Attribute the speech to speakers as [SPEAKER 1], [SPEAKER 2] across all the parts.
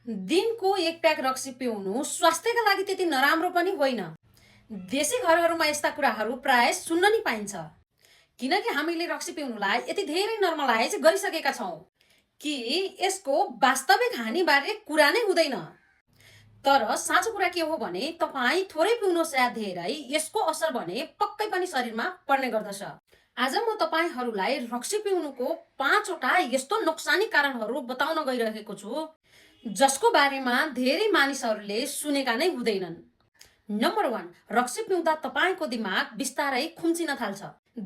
[SPEAKER 1] दिनको एक प्याक रक्सी पिउनु स्वास्थ्यका लागि त्यति नराम्रो पनि होइन। देशी घरहरूमा यस्ता कुराहरू प्राय सुन्न नि पाइन्छ। किनकि हामीले रक्सी पिउनुलाई यति धेरै नर्मलाइज गरिसकेका छौँ कि यसको वास्तविक हानिबारे कुरा नै हुँदैन। तर साँचो कुरा के हो भने तपाईँ थोरै पिउनुहोस् या धेरै, यसको असर भने पक्कै पनि शरीरमा पर्ने गर्दछ। आज म तपाईँहरूलाई रक्सी पिउनुको 5वटा यस्तो नोक्सानी कारणहरू बताउन गइरहेको छु जसको बारेमा धेरै मानिसहरूले सुनेका नै हुँदैनन्। नम्बर 1, रक्सी पिउँदा तपाईँको दिमाग बिस्तारै खुम्चिन थाल्छ।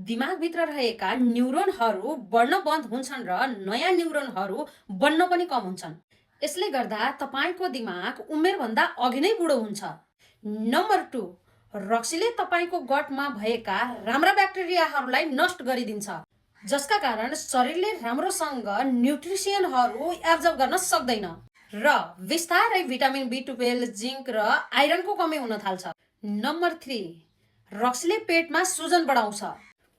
[SPEAKER 1] दिमागभित्र रहेका न्युरोनहरू बढ्न बन्द हुन्छन् र नयाँ न्युरोनहरू बन्न पनि कम हुन्छन्। यसले गर्दा तपाईँको दिमाग उमेरभन्दा अघि नै बुढो हुन्छ। नम्बर 2, रक्सीले तपाईँको गटमा भएका राम्रा ब्याक्टेरियाहरूलाई नष्ट गरिदिन्छ, जसका कारण शरीरले राम्रोसँग न्युट्रिसियनहरू एब्जर्ब गर्न सक्दैन र बिस्तारै भिटामिन B12, जिंक र आइरनको कमी हुन थाल्छ। नम्बर 3, रक्सीले पेटमा सुजन बढाउँछ।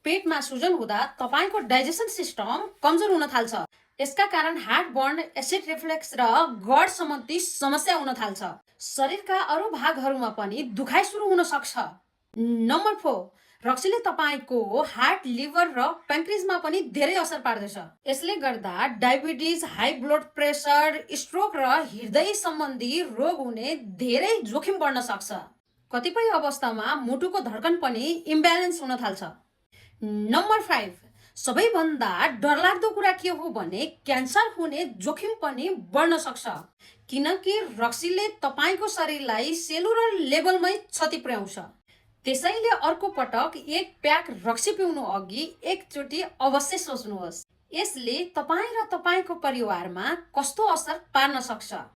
[SPEAKER 1] पेटमा सुजन हुँदा तपाईँको डाइजेसन सिस्टम कमजोर हुन थाल्छ। यसका कारण हार्ट बर्न, एसिड रिफ्लेक्स र गट सम्बन्धी समस्या हुन थाल्छ। शरीरका अरू भागहरूमा पनि दुखाइ सुरु हुन सक्छ। नम्बर 4, रक्सीले तपाईँको हार्ट, लिभर र प्याङ्क्रिजमा पनि धेरै असर पार्दछ। यसले गर्दा diabetes, high blood pressure, stroke र हृदय सम्बन्धी रोग हुने धेरै जोखिम बढ्न सक्छ। कतिपय अवस्थामा मुटुको धड्कन पनि इम्ब्यालेन्स हुन थाल्छ। नम्बर 5, सबैभन्दा डरलाग्दो कुरा के हो भने क्यान्सर हुने जोखिम पनि बढ्न सक्छ, किनकि रक्सीले तपाईँको शरीरलाई सेलुलर लेभलमै क्षति पुर्याउँछ। त्यसैले अर्को पटक एक प्याक रक्सी पिउनु अघि एकचोटि अवश्य सोच्नुहोस्, यसले तपाईँ र तपाईँको परिवारमा कस्तो असर पार्न सक्छ।